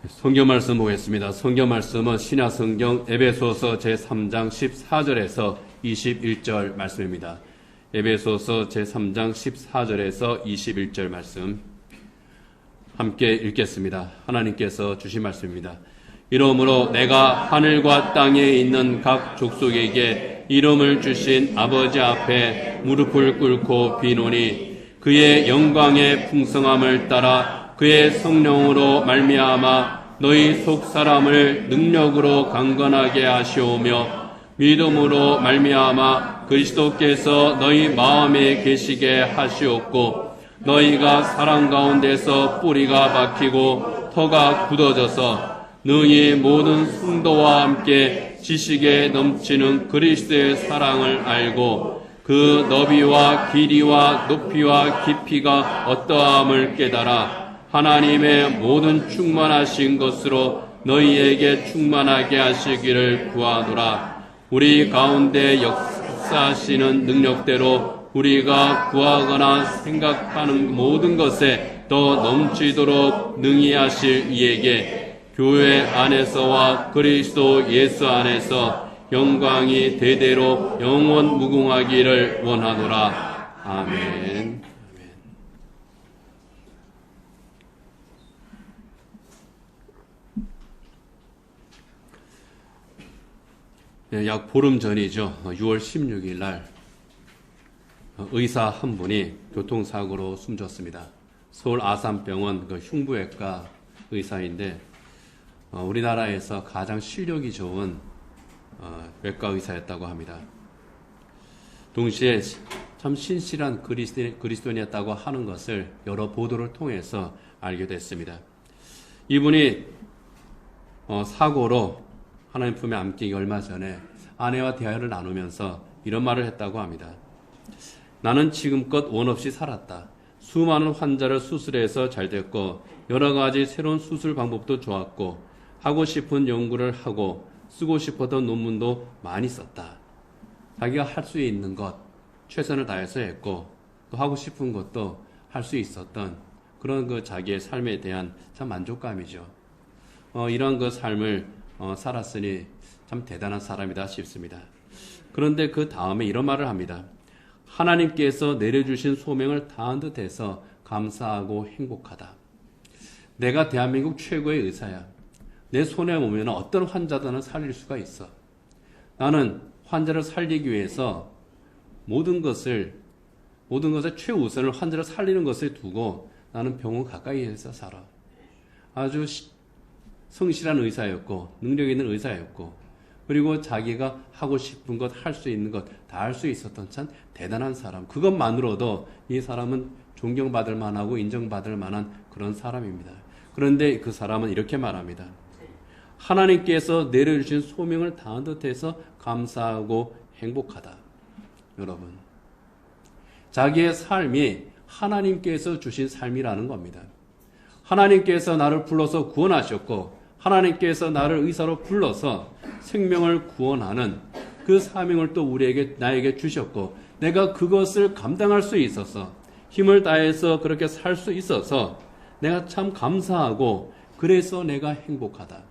성경 말씀 보겠습니다. 성경 말씀은 신약성경 에베소서 제3장 14절에서 21절 말씀입니다. 에베소서 제3장 14절에서 21절 말씀 함께 읽겠습니다. 하나님께서 주신 말씀입니다. 이러므로 내가 하늘과 땅에 있는 각 족속에게 이름을 주신 아버지 앞에 무릎을 꿇고 비노니 그의 영광의 풍성함을 따라 그의 성령으로 말미암아 너희 속 사람을 능력으로 강건하게 하시오며 믿음으로 말미암아 그리스도께서 너희 마음에 계시게 하시옵고 너희가 사랑 가운데서 뿌리가 박히고 터가 굳어져서 능히 모든 성도와 함께 지식에 넘치는 그리스도의 사랑을 알고 그 너비와 길이와 높이와 깊이가 어떠함을 깨달아 하나님의 모든 충만하신 것으로 너희에게 충만하게 하시기를 구하노라. 우리 가운데 역사하시는 능력대로 우리가 구하거나 생각하는 모든 것에 더 넘치도록 능히 하실 이에게 교회 안에서와 그리스도 예수 안에서 영광이 대대로 영원 무궁하기를 원하노라. 아멘. 약 보름 전이죠. 6월 16일 날 의사 한 분이 교통사고로 숨졌습니다. 서울 아산병원 흉부외과 의사인데 우리나라에서 가장 실력이 좋은 외과 의사였다고 합니다. 동시에 참 신실한 그리스도인이었다고 하는 것을 여러 보도를 통해서 알게 됐습니다. 이분이 사고로 하나님 품에 안기기 얼마 전에 아내와 대화를 나누면서 이런 말을 했다고 합니다. 나는 지금껏 원 없이 살았다. 수많은 환자를 수술해서 잘 됐고 여러 가지 새로운 수술 방법도 좋았고 하고 싶은 연구를 하고 쓰고 싶었던 논문도 많이 썼다. 자기가 할 수 있는 것 최선을 다해서 했고 또 하고 싶은 것도 할 수 있었던 그런 자기의 삶에 대한 참 만족감이죠. 이런 삶을 살았으니 참 대단한 사람이다 싶습니다. 그런데 그 다음에 이런 말을 합니다. 하나님께서 내려주신 소명을 다한 듯해서 감사하고 행복하다. 내가 대한민국 최고의 의사야. 내 손에 오면 어떤 환자든 살릴 수가 있어. 나는 환자를 살리기 위해서 모든 것의 최우선을 환자를 살리는 것에 두고 나는 병원 가까이에서 살아. 아주 성실한 의사였고 능력 있는 의사였고 그리고 자기가 하고 싶은 것 할 수 있는 것 다 할 수 있었던 참 대단한 사람. 그것만으로도 이 사람은 존경받을 만하고 인정받을 만한 그런 사람입니다. 그런데 그 사람은 이렇게 말합니다. 하나님께서 내려주신 소명을 다한 듯해서 감사하고 행복하다. 여러분, 자기의 삶이 하나님께서 주신 삶이라는 겁니다. 하나님께서 나를 불러서 구원하셨고 하나님께서 나를 의사로 불러서 생명을 구원하는 그 사명을 또 나에게 주셨고 내가 그것을 감당할 수 있어서 힘을 다해서 그렇게 살 수 있어서 내가 참 감사하고 그래서 내가 행복하다.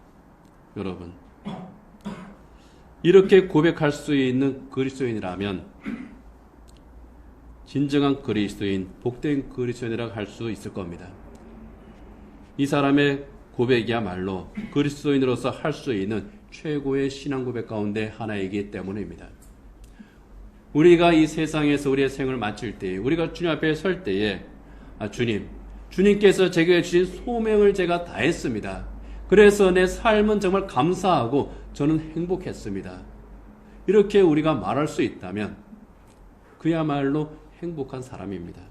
여러분, 이렇게 고백할 수 있는 그리스도인이라면 진정한 그리스도인, 복된 그리스도인이라고 할 수 있을 겁니다. 이 사람의 고백이야말로 그리스도인으로서 할 수 있는 최고의 신앙 고백 가운데 하나이기 때문입니다. 우리가 이 세상에서 우리의 생을 마칠 때에 우리가 주님 앞에 설 때에 주님께서 제게 주신 소명을 제가 다했습니다. 그래서 내 삶은 정말 감사하고 저는 행복했습니다. 이렇게 우리가 말할 수 있다면 그야말로 행복한 사람입니다.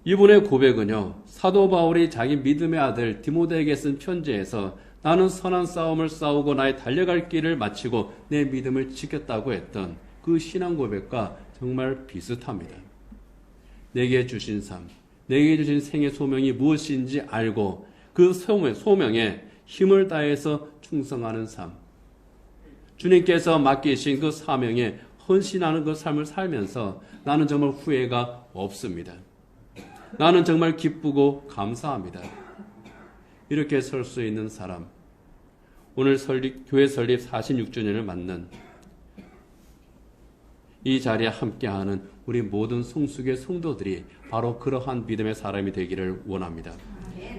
이분의 고백은요, 사도 바울이 자기 믿음의 아들 디모데에게 쓴 편지에서 나는 선한 싸움을 싸우고 나의 달려갈 길을 마치고 내 믿음을 지켰다고 했던 그 신앙 고백과 정말 비슷합니다. 내게 주신 삶, 내게 주신 생의 소명이 무엇인지 알고 그 소명에 힘을 다해서 충성하는 삶, 주님께서 맡기신 그 사명에 헌신하는 그 삶을 살면서 나는 정말 후회가 없습니다. 나는 정말 기쁘고 감사합니다. 이렇게 설 수 있는 사람, 오늘 교회 설립 46주년을 맞는 이 자리에 함께하는 우리 모든 성숙의 성도들이 바로 그러한 믿음의 사람이 되기를 원합니다.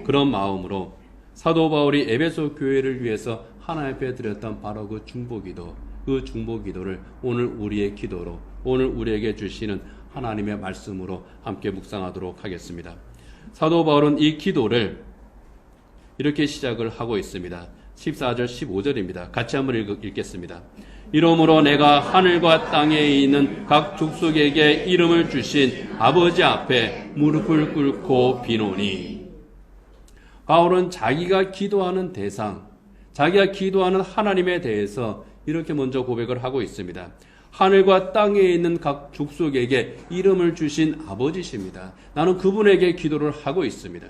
그런 마음으로 사도 바울이 에베소 교회를 위해서 하나님 앞에 드렸던 바로 그 중보기도, 그 중보기도를 오늘 우리의 기도로, 오늘 우리에게 주시는 하나님의 말씀으로 함께 묵상하도록 하겠습니다. 사도 바울은 이 기도를 이렇게 시작을 하고 있습니다. 14절 15절입니다. 같이 한번 읽겠습니다. 이러므로 내가 하늘과 땅에 있는 각 족속에게 이름을 주신 아버지 앞에 무릎을 꿇고 비노니. 바울은 자기가 기도하는 대상, 자기가 기도하는 하나님에 대해서 이렇게 먼저 고백을 하고 있습니다. 하늘과 땅에 있는 각 족속에게 이름을 주신 아버지십니다. 나는 그분에게 기도를 하고 있습니다.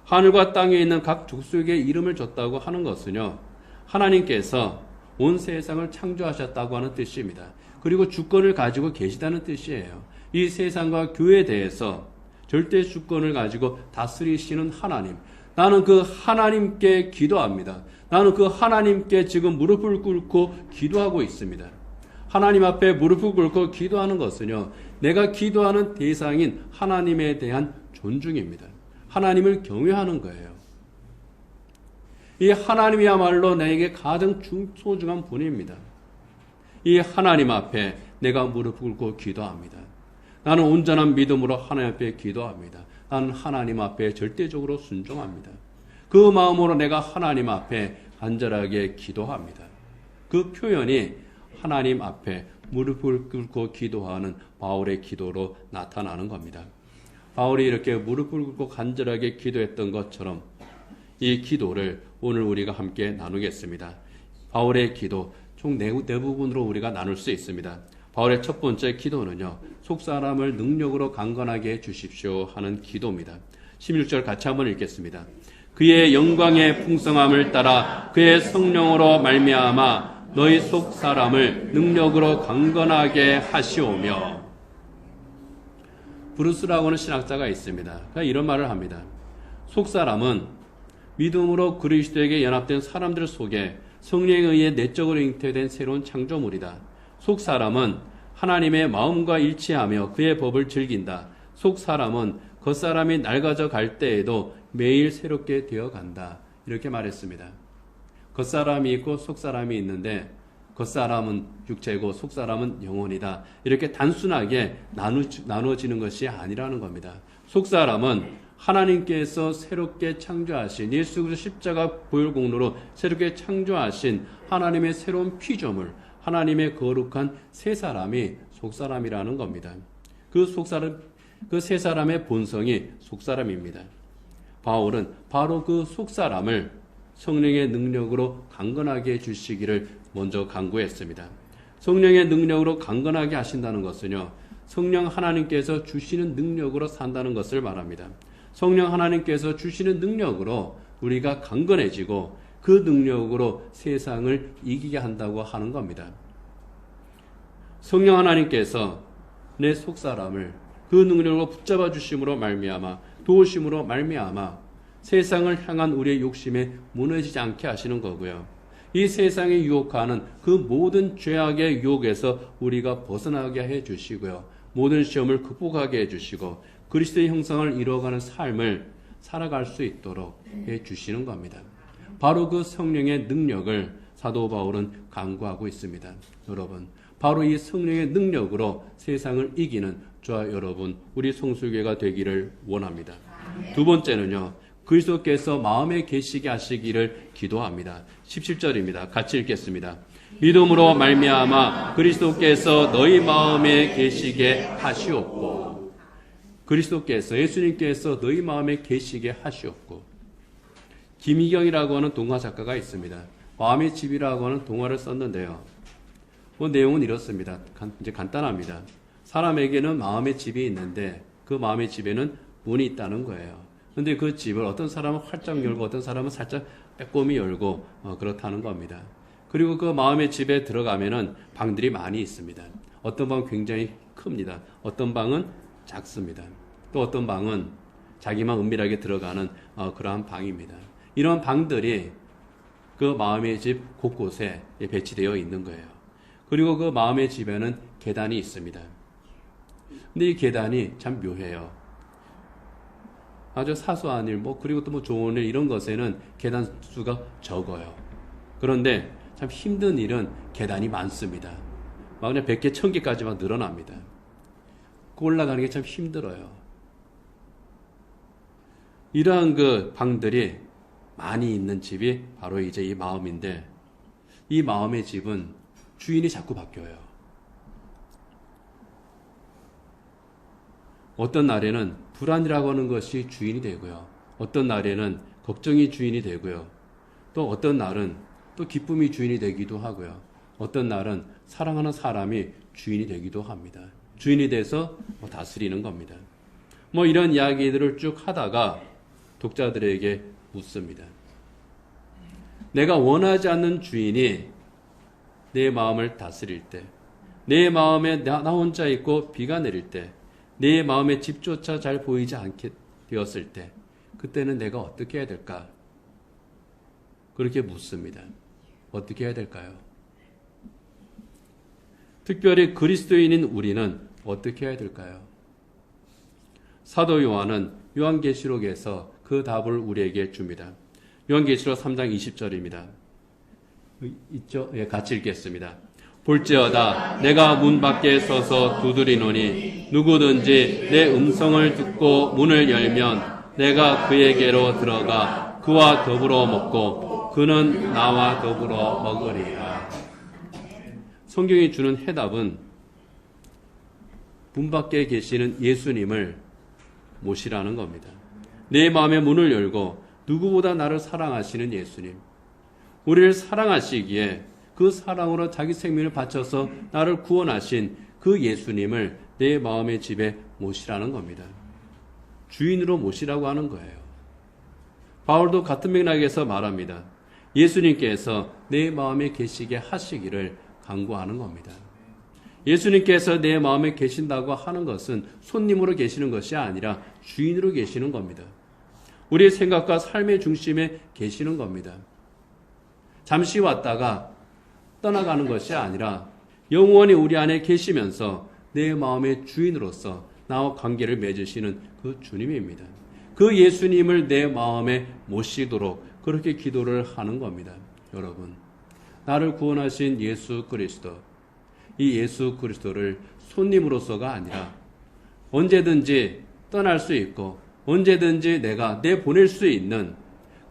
하늘과 땅에 있는 각 족속에게 이름을 줬다고 하는 것은요, 하나님께서 온 세상을 창조하셨다고 하는 뜻입니다. 그리고 주권을 가지고 계시다는 뜻이에요. 이 세상과 교회에 대해서 절대 주권을 가지고 다스리시는 하나님, 나는 그 하나님께 기도합니다. 나는 그 하나님께 지금 무릎을 꿇고 기도하고 있습니다. 하나님 앞에 무릎을 꿇고 기도하는 것은요, 내가 기도하는 대상인 하나님에 대한 존중입니다. 하나님을 경외하는 거예요. 이 하나님이야말로 나에게 가장 소중한 분입니다. 이 하나님 앞에 내가 무릎을 꿇고 기도합니다. 나는 온전한 믿음으로 하나님 앞에 기도합니다. 나는 하나님 앞에 절대적으로 순종합니다. 그 마음으로 내가 하나님 앞에 간절하게 기도합니다. 그 표현이 하나님 앞에 무릎을 꿇고 기도하는 바울의 기도로 나타나는 겁니다. 바울이 이렇게 무릎을 꿇고 간절하게 기도했던 것처럼 이 기도를 오늘 우리가 함께 나누겠습니다. 바울의 기도 총 네 부분으로 우리가 나눌 수 있습니다. 바울의 첫 번째 기도는요, 속사람을 능력으로 강건하게 해 주십시오 하는 기도입니다. 16절 같이 한번 읽겠습니다. 그의 영광의 풍성함을 따라 그의 성령으로 말미암아 너희 속사람을 능력으로 강건하게 하시오며. 브루스라고 하는 신학자가 있습니다. 그러니까 이런 말을 합니다. 속사람은 믿음으로 그리스도에게 연합된 사람들 속에 성령에 의해 내적으로 잉태된 새로운 창조물이다. 속사람은 하나님의 마음과 일치하며 그의 법을 즐긴다. 속사람은 겉사람이 낡아져 갈 때에도 매일 새롭게 되어간다. 이렇게 말했습니다. 겉사람이 있고 속사람이 있는데 겉사람은 육체고 속사람은 영혼이다. 이렇게 단순하게 나누어지는 것이 아니라는 겁니다. 속사람은 하나님께서 새롭게 창조하신 예수 그리스도 십자가 보혈 공로로 새롭게 창조하신 하나님의 새로운 피조물, 하나님의 거룩한 새 사람이 속사람이라는 겁니다. 그 새 사람의 본성이 속사람입니다. 바울은 바로 그 속사람을 성령의 능력으로 강건하게 해주시기를 먼저 간구했습니다. 성령의 능력으로 강건하게 하신다는 것은요, 성령 하나님께서 주시는 능력으로 산다는 것을 말합니다. 성령 하나님께서 주시는 능력으로 우리가 강건해지고 그 능력으로 세상을 이기게 한다고 하는 겁니다. 성령 하나님께서 내 속사람을 그 능력으로 붙잡아 주심으로 말미암아, 도우심으로 말미암아 세상을 향한 우리의 욕심에 무너지지 않게 하시는 거고요. 이 세상에 유혹하는 그 모든 죄악의 유혹에서 우리가 벗어나게 해주시고요. 모든 시험을 극복하게 해주시고 그리스도의 형상을 이루어가는 삶을 살아갈 수 있도록 해주시는 겁니다. 바로 그 성령의 능력을 사도 바울은 간구하고 있습니다. 여러분, 바로 이 성령의 능력으로 세상을 이기는 저와 여러분, 우리 성수교회가 되기를 원합니다. 두 번째는요, 그리스도께서 마음에 계시게 하시기를 기도합니다. 17절입니다. 같이 읽겠습니다. 믿음으로 말미암아 그리스도께서 너희 마음에 계시게 하시옵고. 그리스도께서, 예수님께서 너희 마음에 계시게 하시옵고. 김희경이라고 하는 동화 작가가 있습니다. 마음의 집이라고 하는 동화를 썼는데요. 내용은 이렇습니다. 이제 간단합니다. 사람에게는 마음의 집이 있는데 그 마음의 집에는 문이 있다는 거예요. 근데 그 집을 어떤 사람은 활짝 열고 어떤 사람은 살짝 빼꼼히 열고 그렇다는 겁니다. 그리고 그 마음의 집에 들어가면은 방들이 많이 있습니다. 어떤 방은 굉장히 큽니다. 어떤 방은 작습니다. 또 어떤 방은 자기만 은밀하게 들어가는 그러한 방입니다. 이런 방들이 그 마음의 집 곳곳에 배치되어 있는 거예요. 그리고 그 마음의 집에는 계단이 있습니다. 근데 이 계단이 참 묘해요. 아주 사소한 일, 그리고 또 좋은 일, 이런 것에는 계단 수가 적어요. 그런데 참 힘든 일은 계단이 많습니다. 막 그냥 100개, 1000개까지 막 늘어납니다. 그 올라가는 게 참 힘들어요. 이러한 그 방들이 많이 있는 집이 바로 이제 이 마음인데, 이 마음의 집은 주인이 자꾸 바뀌어요. 어떤 날에는 불안이라고 하는 것이 주인이 되고요. 어떤 날에는 걱정이 주인이 되고요. 또 어떤 날은 또 기쁨이 주인이 되기도 하고요. 어떤 날은 사랑하는 사람이 주인이 되기도 합니다. 주인이 돼서 다스리는 겁니다. 이런 이야기들을 쭉 하다가 독자들에게 묻습니다. 내가 원하지 않는 주인이 내 마음을 다스릴 때, 내 마음에 나 혼자 있고 비가 내릴 때, 내 마음의 집조차 잘 보이지 않게 되었을 때, 그때는 내가 어떻게 해야 될까? 그렇게 묻습니다. 어떻게 해야 될까요? 특별히 그리스도인인 우리는 어떻게 해야 될까요? 사도 요한은 요한계시록에서 그 답을 우리에게 줍니다. 요한계시록 3장 20절입니다. 있죠? 예, 같이 읽겠습니다. 볼지어다 내가 문 밖에 서서 두드리노니 누구든지 내 음성을 듣고 문을 열면 내가 그에게로 들어가 그와 더불어 먹고 그는 나와 더불어 먹으리라. 성경이 주는 해답은 문 밖에 계시는 예수님을 모시라는 겁니다. 내 마음의 문을 열고 누구보다 나를 사랑하시는 예수님, 우리를 사랑하시기에 그 사랑으로 자기 생명을 바쳐서 나를 구원하신 그 예수님을 내 마음의 집에 모시라는 겁니다. 주인으로 모시라고 하는 거예요. 바울도 같은 맥락에서 말합니다. 예수님께서 내 마음에 계시게 하시기를 간구하는 겁니다. 예수님께서 내 마음에 계신다고 하는 것은 손님으로 계시는 것이 아니라 주인으로 계시는 겁니다. 우리의 생각과 삶의 중심에 계시는 겁니다. 잠시 왔다가 떠나가는 것이 아니라 영원히 우리 안에 계시면서 내 마음의 주인으로서 나와 관계를 맺으시는 그 주님입니다. 그 예수님을 내 마음에 모시도록 그렇게 기도를 하는 겁니다. 여러분, 나를 구원하신 예수 그리스도, 이 예수 그리스도를 손님으로서가 아니라 언제든지 떠날 수 있고 언제든지 내가 내보낼 수 있는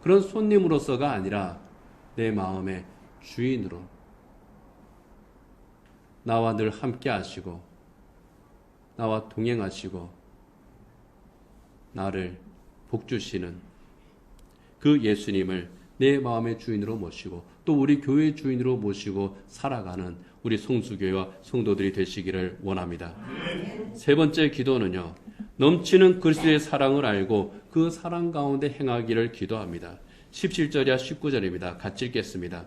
그런 손님으로서가 아니라 내 마음의 주인으로 나와 늘 함께 하시고 나와 동행하시고 나를 복주시는 그 예수님을 내 마음의 주인으로 모시고 또 우리 교회의 주인으로 모시고 살아가는 우리 성수교회와 성도들이 되시기를 원합니다. 세 번째 기도는요, 넘치는 그리스도의 사랑을 알고 그 사랑 가운데 행하기를 기도합니다. 17절이야 19절입니다. 같이 읽겠습니다.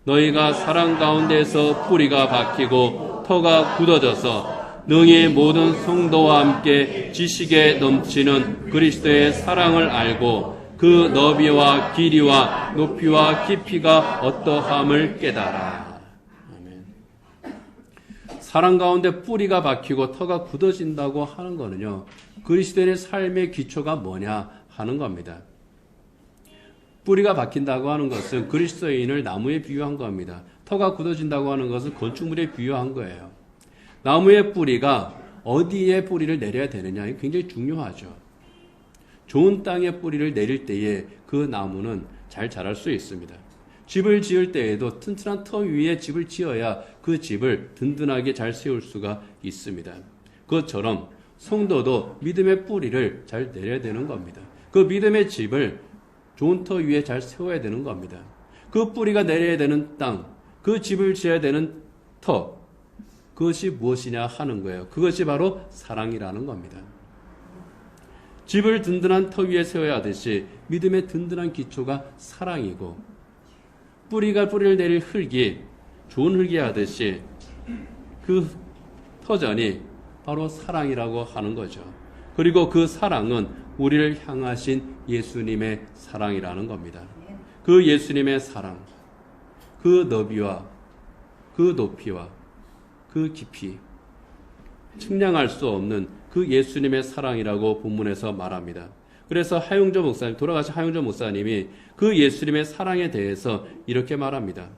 너희가 사랑 가운데서 뿌리가 박히고 터가 굳어져서 능히 모든 성도와 함께 지식에 넘치는 그리스도의 사랑을 알고 그 너비와 길이와 높이와 깊이가 어떠함을 깨달아. 아멘. 사랑 가운데 뿌리가 박히고 터가 굳어진다고 하는 거는요, 그리스도인의 삶의 기초가 뭐냐 하는 겁니다. 뿌리가 박힌다고 하는 것은 그리스도인을 나무에 비유한 겁니다. 터가 굳어진다고 하는 것은 건축물에 비유한 거예요. 나무의 뿌리가 어디에 뿌리를 내려야 되느냐, 이게 굉장히 중요하죠. 좋은 땅에 뿌리를 내릴 때에 그 나무는 잘 자랄 수 있습니다. 집을 지을 때에도 튼튼한 터 위에 집을 지어야 그 집을 든든하게 잘 세울 수가 있습니다. 그것처럼 성도도 믿음의 뿌리를 잘 내려야 되는 겁니다. 그 믿음의 집을 좋은 터 위에 잘 세워야 되는 겁니다. 그 뿌리가 내려야 되는 땅, 그 집을 지어야 되는 터, 그것이 무엇이냐 하는 거예요. 그것이 바로 사랑이라는 겁니다. 집을 든든한 터 위에 세워야 하듯이 믿음의 든든한 기초가 사랑이고, 뿌리가 뿌리를 내릴 흙이 좋은 흙이 하듯이 그 터전이 바로 사랑이라고 하는 거죠. 그리고 그 사랑은 우리를 향하신 예수님의 사랑이라는 겁니다. 그 예수님의 사랑, 그 너비와 그 높이와 그 깊이, 측량할 수 없는 그 예수님의 사랑이라고 본문에서 말합니다. 그래서 하용조 목사님, 돌아가신 하용조 목사님이 그 예수님의 사랑에 대해서 이렇게 말합니다.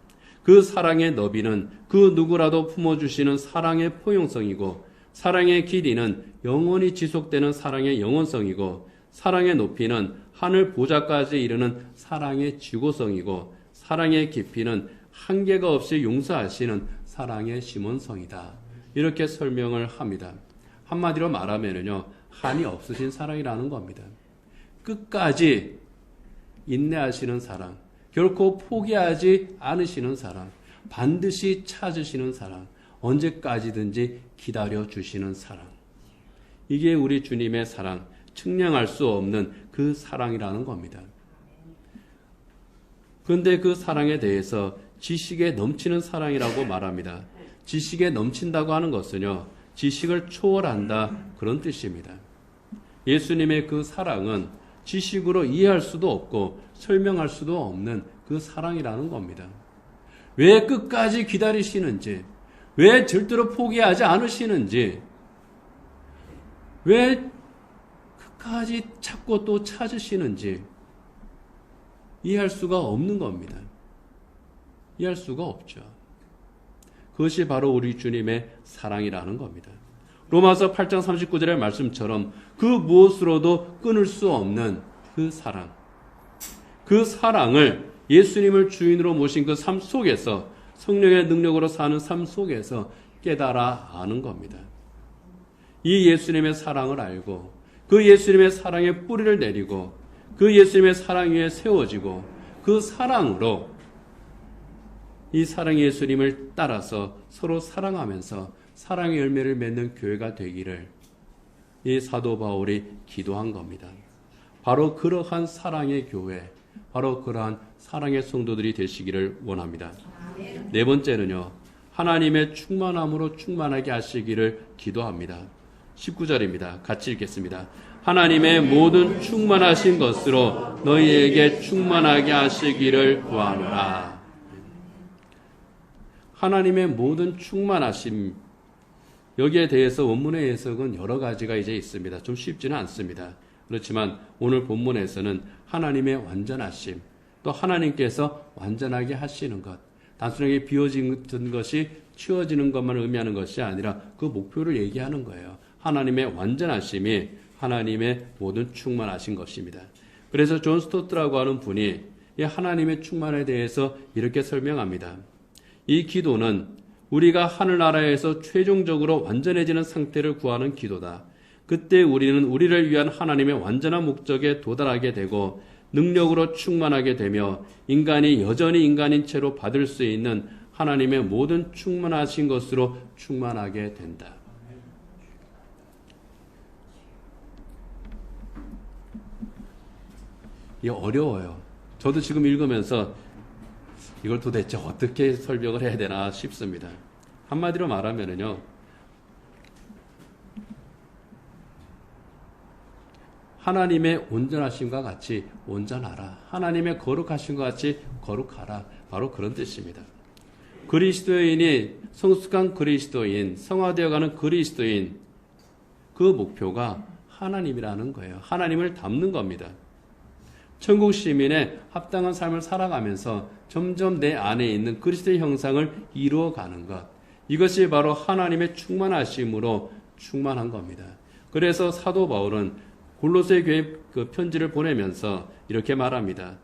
그 사랑의 너비는 그 누구라도 품어주시는 사랑의 포용성이고, 사랑의 길이는 영원히 지속되는 사랑의 영원성이고, 사랑의 높이는 하늘 보좌까지 이르는 사랑의 지고성이고, 사랑의 깊이는 한계가 없이 용서하시는 사랑의 심원성이다. 이렇게 설명을 합니다. 한마디로 말하면요, 한이 없으신 사랑이라는 겁니다. 끝까지 인내하시는 사랑, 결코 포기하지 않으시는 사랑, 반드시 찾으시는 사랑, 언제까지든지 기다려주시는 사랑. 이게 우리 주님의 사랑, 측량할 수 없는 그 사랑이라는 겁니다. 그런데 그 사랑에 대해서 지식에 넘치는 사랑이라고 말합니다. 지식에 넘친다고 하는 것은요, 지식을 초월한다, 그런 뜻입니다. 예수님의 그 사랑은 지식으로 이해할 수도 없고 설명할 수도 없는 그 사랑이라는 겁니다. 왜 끝까지 기다리시는지, 왜 절대로 포기하지 않으시는지, 왜 끝까지 찾고 또 찾으시는지 이해할 수가 없는 겁니다. 이해할 수가 없죠. 그것이 바로 우리 주님의 사랑이라는 겁니다. 로마서 8장 39절의 말씀처럼 그 무엇으로도 끊을 수 없는 그 사랑, 그 사랑을 예수님을 주인으로 모신 그 삶 속에서, 성령의 능력으로 사는 삶 속에서 깨달아 아는 겁니다. 이 예수님의 사랑을 알고 그 예수님의 사랑의 뿌리를 내리고 그 예수님의 사랑 위에 세워지고 그 사랑으로 이 사랑 예수님을 따라서 서로 사랑하면서 사랑의 열매를 맺는 교회가 되기를 이 사도 바울이 기도한 겁니다. 바로 그러한 사랑의 교회, 바로 그러한 사랑의 성도들이 되시기를 원합니다. 네 번째는요, 하나님의 충만함으로 충만하게 하시기를 기도합니다. 19절입니다. 같이 읽겠습니다. 하나님의 모든 충만하신 것으로 너희에게 충만하게 하시기를 구하노라. 하나님의 모든 충만하심, 여기에 대해서 원문의 해석은 여러 가지가 이제 있습니다. 좀 쉽지는 않습니다. 그렇지만 오늘 본문에서는 하나님의 완전하심, 또 하나님께서 완전하게 하시는 것, 단순하게 비워진 것이 치워지는 것만 의미하는 것이 아니라 그 목표를 얘기하는 거예요. 하나님의 완전하심이 하나님의 모든 충만하신 것입니다. 그래서 존 스토트라고 하는 분이 이 하나님의 충만에 대해서 이렇게 설명합니다. 이 기도는 우리가 하늘나라에서 최종적으로 완전해지는 상태를 구하는 기도다. 그때 우리는 우리를 위한 하나님의 완전한 목적에 도달하게 되고 능력으로 충만하게 되며 인간이 여전히 인간인 채로 받을 수 있는 하나님의 모든 충만하신 것으로 충만하게 된다. 이게 어려워요. 저도 지금 읽으면서 이걸 도대체 어떻게 설명을 해야 되나 싶습니다. 한마디로 말하면요, 하나님의 온전하심과 같이 온전하라. 하나님의 거룩하심과 같이 거룩하라. 바로 그런 뜻입니다. 그리스도인이 성숙한 그리스도인, 성화되어가는 그리스도인, 그 목표가 하나님이라는 거예요. 하나님을 닮는 겁니다. 천국 시민의 합당한 삶을 살아가면서 점점 내 안에 있는 그리스도의 형상을 이루어가는 것, 이것이 바로 하나님의 충만하심으로 충만한 겁니다. 그래서 사도 바울은 골로새 교회 그 편지를 보내면서 이렇게 말합니다.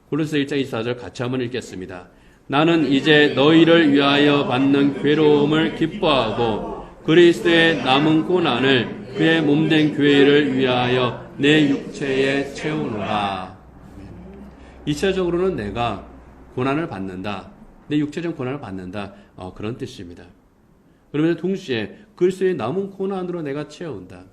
골로새 1장 24절 같이 한번 읽겠습니다. 나는 이제 너희를 위하여 받는 괴로움을 기뻐하고 그리스도의 남은 고난을 그의 몸된 교회를 위하여 내 육체에 채우노라. 2차적으로는 내가 고난을 받는다. 내 육체적 고난을 받는다. 그런 뜻입니다. 그러면서 동시에 그리스도의 남은 고난으로 내가 채운다.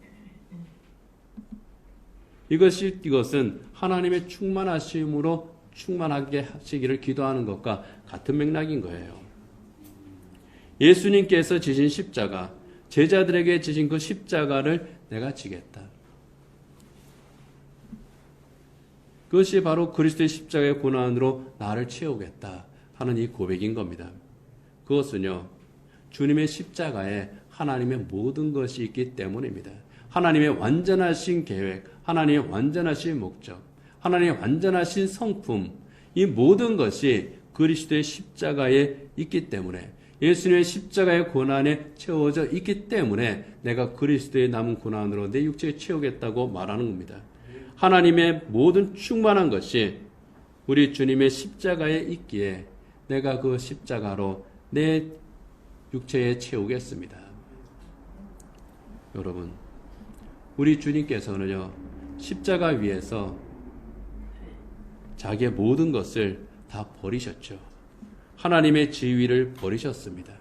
이것은 하나님의 충만하심으로 충만하게 하시기를 기도하는 것과 같은 맥락인 거예요. 예수님께서 지신 십자가, 제자들에게 지신 그 십자가를 내가 지겠다. 그것이 바로 그리스도의 십자가의 고난으로 나를 채우겠다 하는 이 고백인 겁니다. 그것은요, 주님의 십자가에 하나님의 모든 것이 있기 때문입니다. 하나님의 완전하신 계획, 하나님의 완전하신 목적, 하나님의 완전하신 성품, 이 모든 것이 그리스도의 십자가에 있기 때문에, 예수님의 십자가의 고난에 채워져 있기 때문에 내가 그리스도의 남은 고난으로 내 육체에 채우겠다고 말하는 겁니다. 하나님의 모든 충만한 것이 우리 주님의 십자가에 있기에 내가 그 십자가로 내 육체에 채우겠습니다. 여러분, 우리 주님께서는요, 십자가 위에서 자기의 모든 것을 다 버리셨죠. 하나님의 지위를 버리셨습니다.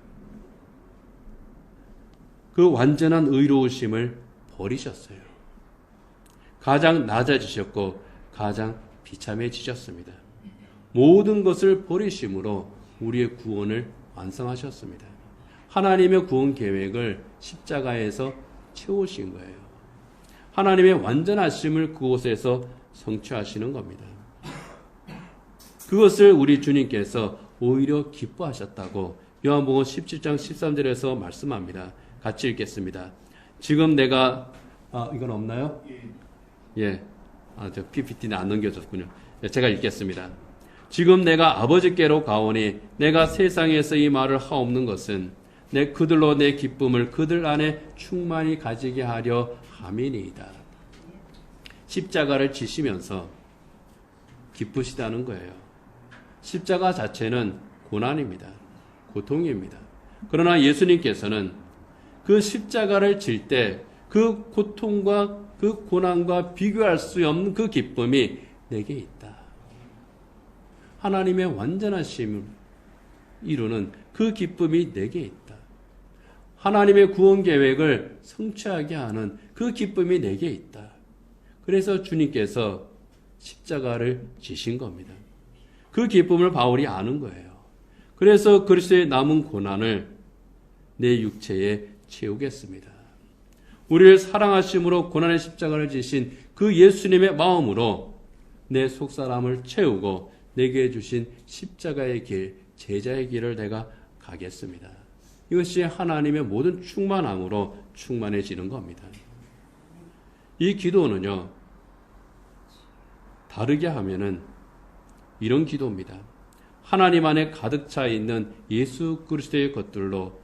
그 완전한 의로우심을 버리셨어요. 가장 낮아지셨고 가장 비참해지셨습니다. 모든 것을 버리심으로 우리의 구원을 완성하셨습니다. 하나님의 구원 계획을 십자가에서 채우신 거예요. 하나님의 완전하심을 그곳에서 성취하시는 겁니다. 그것을 우리 주님께서 오히려 기뻐하셨다고 요한복음 17장 13절에서 말씀합니다. 같이 읽겠습니다. 지금 내가 이건 없나요? 예. 저 PPT는 안 넘겨졌군요. 제가 읽겠습니다. 지금 내가 아버지께로 가오니 내가 세상에서 이 말을 하옵는 것은 그들로 내 기쁨을 그들 안에 충만히 가지게 하려 함이니이다. 십자가를 지시면서 기쁘시다는 거예요. 십자가 자체는 고난입니다. 고통입니다. 그러나 예수님께서는 그 십자가를 질 때 그 고통과 그 고난과 비교할 수 없는 그 기쁨이 내게 있다. 하나님의 완전하심을 이루는 그 기쁨이 내게 있다. 하나님의 구원 계획을 성취하게 하는 그 기쁨이 내게 있다. 그래서 주님께서 십자가를 지신 겁니다. 그 기쁨을 바울이 아는 거예요. 그래서 그리스도의 남은 고난을 내 육체에 채우겠습니다. 우리를 사랑하심으로 고난의 십자가를 지신 그 예수님의 마음으로 내 속사람을 채우고 내게 주신 십자가의 길, 제자의 길을 내가 가겠습니다. 이것이 하나님의 모든 충만함으로 충만해지는 겁니다. 이 기도는요, 다르게 하면은 이런 기도입니다. 하나님 안에 가득 차 있는 예수 그리스도의 것들로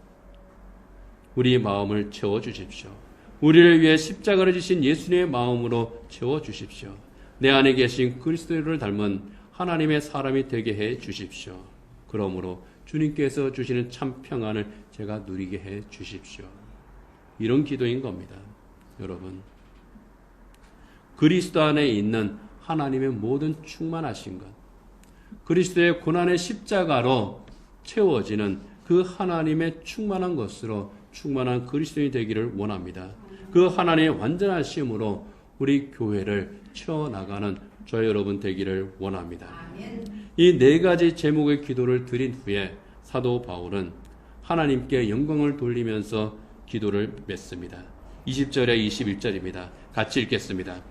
우리 마음을 채워주십시오. 우리를 위해 십자가를 지신 예수님의 마음으로 채워주십시오. 내 안에 계신 그리스도를 닮은 하나님의 사람이 되게 해 주십시오. 그러므로 주님께서 주시는 참 평안을 제가 누리게 해 주십시오. 이런 기도인 겁니다. 여러분, 그리스도 안에 있는 하나님의 모든 충만하신 것, 그리스도의 고난의 십자가로 채워지는 그 하나님의 충만한 것으로 충만한 그리스도인이 되기를 원합니다. 그 하나님의 완전하심으로 우리 교회를 채워나가는 저와 여러분 되기를 원합니다. 이 네 가지 제목의 기도를 드린 후에 사도 바울은 하나님께 영광을 돌리면서 기도를 맺습니다. 20절에 21절입니다. 같이 읽겠습니다.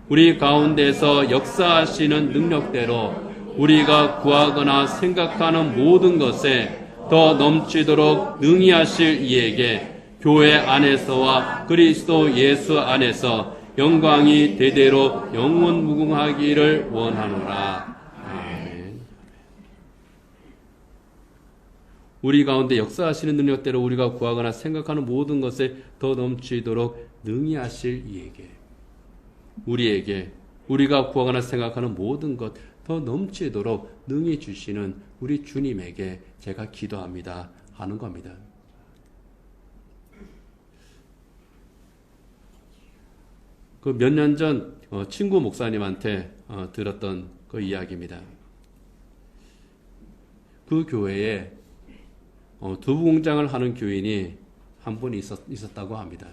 우리 가운데서 역사하시는 능력대로 우리가 구하거나 생각하는 모든 것에 더 넘치도록 능히 하실 이에게 교회 안에서와 그리스도 예수 안에서 영광이 대대로 영원 무궁하기를 원하노라. 아멘. 우리 가운데 역사하시는 능력대로 우리가 구하거나 생각하는 모든 것에 더 넘치도록 능히 하실 이에게, 우리에게 우리가 구하거나 생각하는 모든 것 더 넘치도록 능히 주시는 우리 주님에게 제가 기도합니다 하는 겁니다. 그 몇 년 전 친구 목사님한테 들었던 그 이야기입니다. 그 교회에 두부 공장을 하는 교인이 한 분 있었다고 합니다.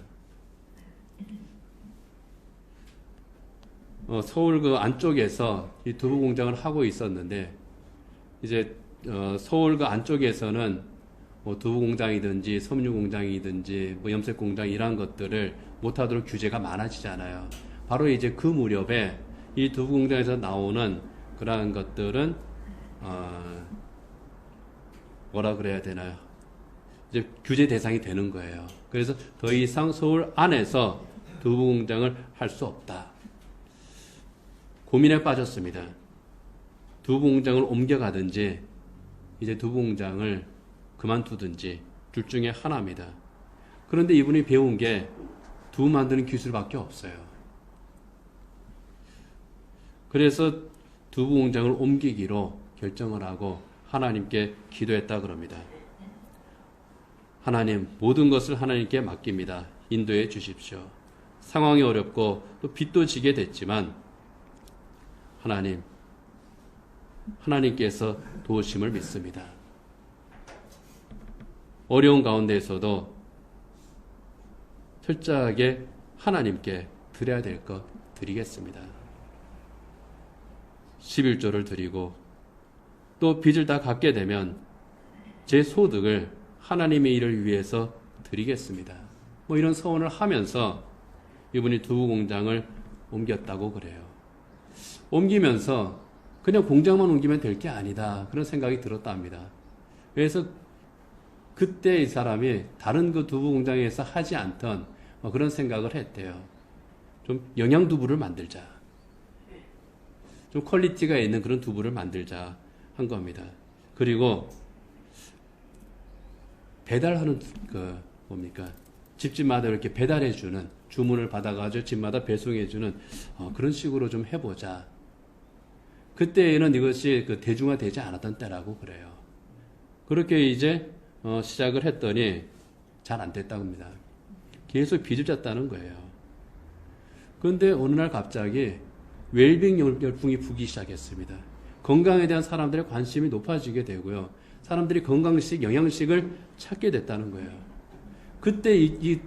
서울 그 안쪽에서 이 두부 공장을 하고 있었는데, 이제 서울 그 안쪽에서는 뭐 두부 공장이든지 섬유 공장이든지 뭐 염색 공장 이런 것들을 못하도록 규제가 많아지잖아요. 바로 이제 그 무렵에 이 두부공장에서 나오는 그러한 것들은 뭐라 그래야 되나요? 이제 규제 대상이 되는 거예요. 그래서 더 이상 서울 안에서 두부공장을 할 수 없다. 고민에 빠졌습니다. 두부공장을 옮겨가든지 이제 두부공장을 그만두든지 둘 중에 하나입니다. 그런데 이분이 배운 게 두부 만드는 기술밖에 없어요. 그래서 두부공장을 옮기기로 결정을 하고 하나님께 기도했다 그럽니다. 하나님, 모든 것을 하나님께 맡깁니다. 인도해 주십시오. 상황이 어렵고 또 빚도 지게 됐지만 하나님께서 도우심을 믿습니다. 어려운 가운데에서도 철저하게 하나님께 드려야 될 것 드리겠습니다. 11조를 드리고 또 빚을 다 갚게 되면 제 소득을 하나님의 일을 위해서 드리겠습니다. 뭐 이런 서원을 하면서 이분이 두부공장을 옮겼다고 그래요. 옮기면서 그냥 공장만 옮기면 될 게 아니다. 그런 생각이 들었답니다. 그래서 그때 이 사람이 다른 그 두부공장에서 하지 않던 그런 생각을 했대요. 좀 영양두부를 만들자. 좀 퀄리티가 있는 그런 두부를 만들자 한 겁니다. 그리고 배달하는 집집마다 이렇게 배달해주는 주문을 받아가지고 집마다 배송해주는 그런 식으로 좀 해보자. 그때에는 이것이 대중화되지 않았던 때라고 그래요. 그렇게 이제 시작을 했더니 잘 안 됐다고 합니다. 계속 빚을 졌다는 거예요. 그런데 어느 날 갑자기 웰빙 열풍이 부기 시작했습니다. 건강에 대한 사람들의 관심이 높아지게 되고요. 사람들이 건강식, 영양식을 찾게 됐다는 거예요. 그때 이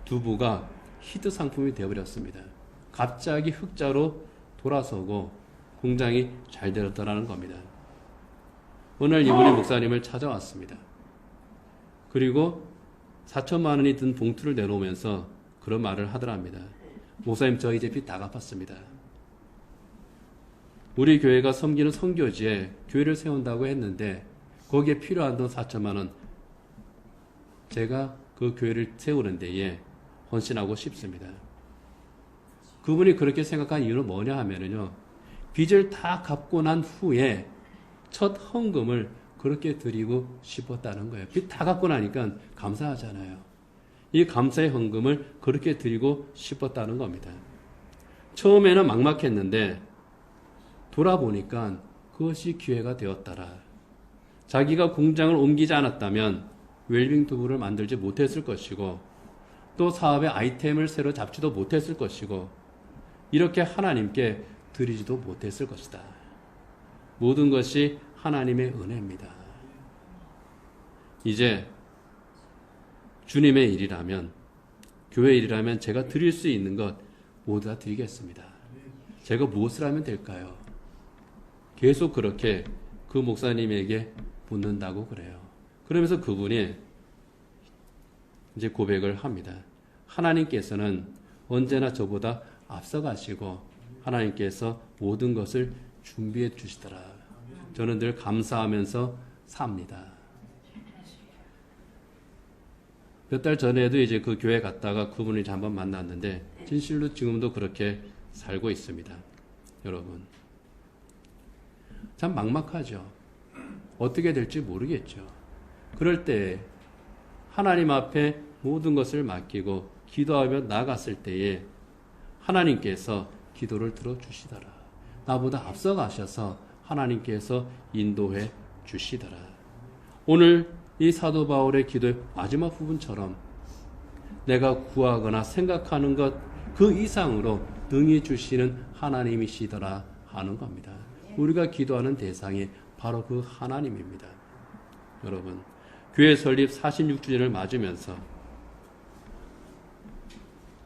두부가 히트 상품이 되어버렸습니다. 갑자기 흑자로 돌아서고 공장이 잘 되었더라는 겁니다. 오늘 이분이 목사님을 찾아왔습니다. 그리고 4천만 원이 든 봉투를 내놓으면서 그런 말을 하더랍니다. 목사님, 저 이제 빚 다 갚았습니다. 우리 교회가 섬기는 선교지에 교회를 세운다고 했는데 거기에 필요한 돈 4천만 원 제가 그 교회를 세우는 데에 헌신하고 싶습니다. 그분이 그렇게 생각한 이유는 뭐냐 하면은요, 빚을 다 갚고 난 후에 첫 헌금을 그렇게 드리고 싶었다는 거예요. 빚 다 갚고 나니까 감사하잖아요. 이 감사의 헌금을 그렇게 드리고 싶었다는 겁니다. 처음에는 막막했는데 돌아보니까 그것이 기회가 되었더라. 자기가 공장을 옮기지 않았다면 웰빙 두부를 만들지 못했을 것이고 또 사업의 아이템을 새로 잡지도 못했을 것이고 이렇게 하나님께 드리지도 못했을 것이다. 모든 것이 하나님의 은혜입니다. 이제 주님의 일이라면, 교회 일이라면 제가 드릴 수 있는 것 모두 다 드리겠습니다. 제가 무엇을 하면 될까요? 계속 그렇게 그 목사님에게 묻는다고 그래요. 그러면서 그분이 이제 고백을 합니다. 하나님께서는 언제나 저보다 앞서가시고 하나님께서 모든 것을 준비해 주시더라. 저는 늘 감사하면서 삽니다. 몇 달 전에도 이제 그 교회 갔다가 그분을 이제 한번 만났는데 진실로 지금도 그렇게 살고 있습니다. 여러분, 참 막막하죠. 어떻게 될지 모르겠죠. 그럴 때 하나님 앞에 모든 것을 맡기고 기도하며 나갔을 때에 하나님께서 기도를 들어주시더라. 나보다 앞서가셔서 하나님께서 인도해 주시더라. 오늘 이 사도 바울의 기도의 마지막 부분처럼 내가 구하거나 생각하는 것 그 이상으로 능히 주시는 하나님이시더라 하는 겁니다. 우리가 기도하는 대상이 바로 그 하나님입니다. 여러분, 교회 설립 46주년을 맞으면서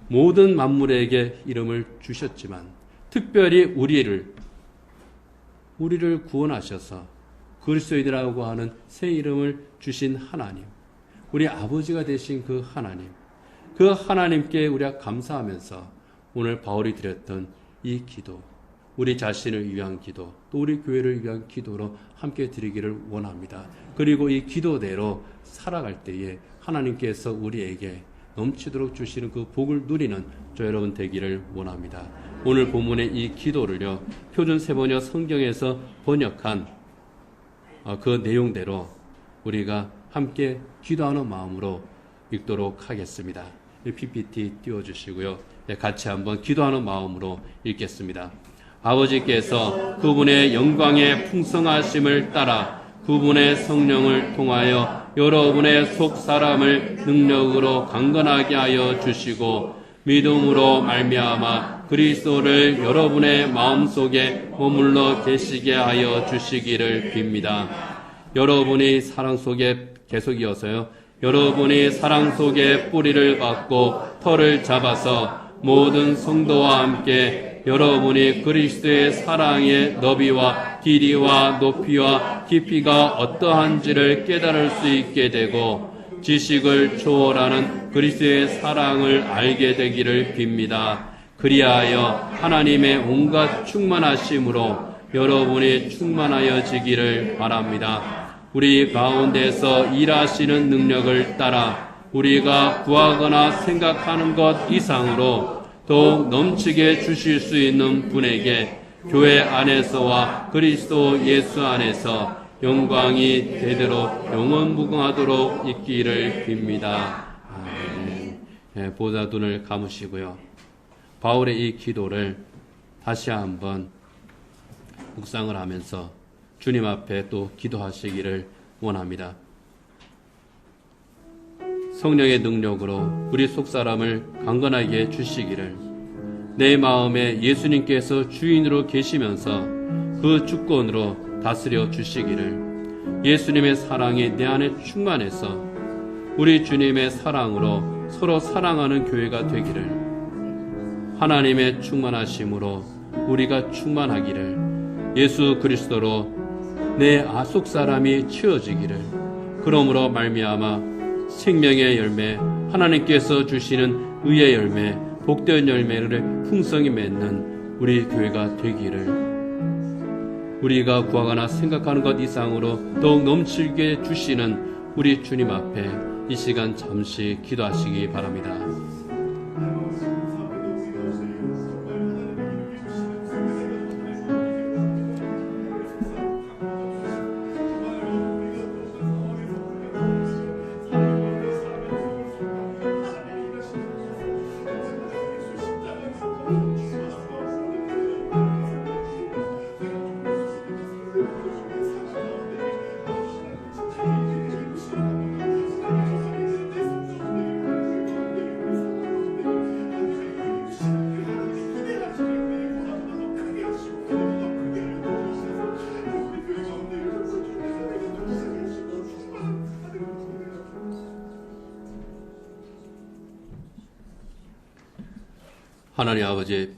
모든 만물에게 이름을 주셨지만 특별히 우리를 구원하셔서 그리스도인이라고 하는 새 이름을 주신 하나님, 우리 아버지가 되신 그 하나님, 그 하나님께 우리가 감사하면서 오늘 바울이 드렸던 이 기도, 우리 자신을 위한 기도, 또 우리 교회를 위한 기도로 함께 드리기를 원합니다. 그리고 이 기도대로 살아갈 때에 하나님께서 우리에게 넘치도록 주시는 그 복을 누리는 저 여러분 되기를 원합니다. 오늘 본문의 이 기도를요, 표준 세번역 성경에서 번역한 그 내용대로 우리가 함께 기도하는 마음으로 읽도록 하겠습니다. PPT 띄워주시고요. 같이 한번 기도하는 마음으로 읽겠습니다. 아버지께서 그분의 영광의 풍성하심을 따라 그분의 성령을 통하여 여러분의 속 사람을 능력으로 강건하게 하여 주시고 믿음으로 말미암아 그리스도를 여러분의 마음속에 머물러 계시게 하여 주시기를 빕니다. 여러분이 사랑 속에 계속이어서요. 여러분이 사랑 속에 뿌리를 받고 털을 잡아서 모든 성도와 함께 여러분이 그리스도의 사랑의 너비와 길이와 높이와 깊이가 어떠한지를 깨달을 수 있게 되고 지식을 초월하는 그리스도의 사랑을 알게 되기를 빕니다. 그리하여 하나님의 온갖 충만하심으로 여러분이 충만하여지기를 바랍니다. 우리 가운데서 일하시는 능력을 따라 우리가 구하거나 생각하는 것 이상으로 더욱 넘치게 주실 수 있는 분에게 교회 안에서와 그리스도 예수 안에서 영광이 되도록 영원무궁하도록 있기를 빕니다. 아멘. 보좌 눈을 감으시고요. 바울의 이 기도를 다시 한번 묵상을 하면서 주님 앞에 또 기도하시기를 원합니다. 성령의 능력으로 우리 속사람을 강건하게 주시기를, 내 마음에 예수님께서 주인으로 계시면서 그 주권으로 다스려 주시기를, 예수님의 사랑이 내 안에 충만해서 우리 주님의 사랑으로 서로 사랑하는 교회가 되기를, 하나님의 충만하심으로 우리가 충만하기를, 예수 그리스도로 내 속사람이 채워지기를, 그러므로 말미암아 생명의 열매, 하나님께서 주시는 의의 열매, 복된 열매를 풍성히 맺는 우리 교회가 되기를, 우리가 구하거나 생각하는 것 이상으로 더욱 넘치게 주시는 우리 주님 앞에 이 시간 잠시 기도하시기 바랍니다. 하나님 아버지,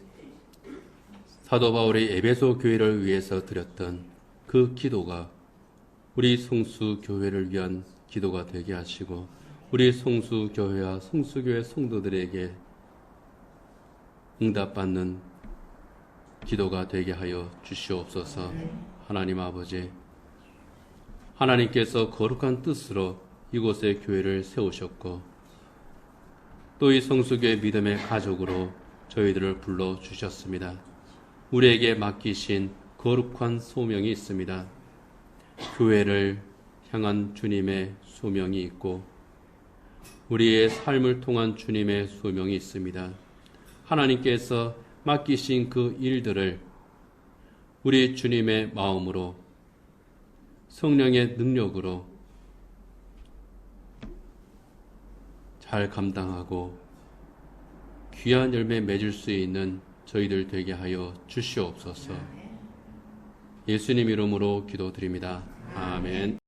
사도 바울이 에베소 교회를 위해서 드렸던 그 기도가 우리 성수 교회를 위한 기도가 되게 하시고 우리 성수 교회와 성수교회 성도들에게 응답받는 기도가 되게 하여 주시옵소서. 하나님 아버지, 하나님께서 거룩한 뜻으로 이곳에 교회를 세우셨고 또 이 성수교회 믿음의 가족으로 저희들을 불러주셨습니다. 우리에게 맡기신 거룩한 소명이 있습니다. 교회를 향한 주님의 소명이 있고 우리의 삶을 통한 주님의 소명이 있습니다. 하나님께서 맡기신 그 일들을 우리 주님의 마음으로 성령의 능력으로 잘 감당하고 귀한 열매 맺을 수 있는 저희들 되게 하여 주시옵소서. 예수님 이름으로 기도드립니다. 아멘.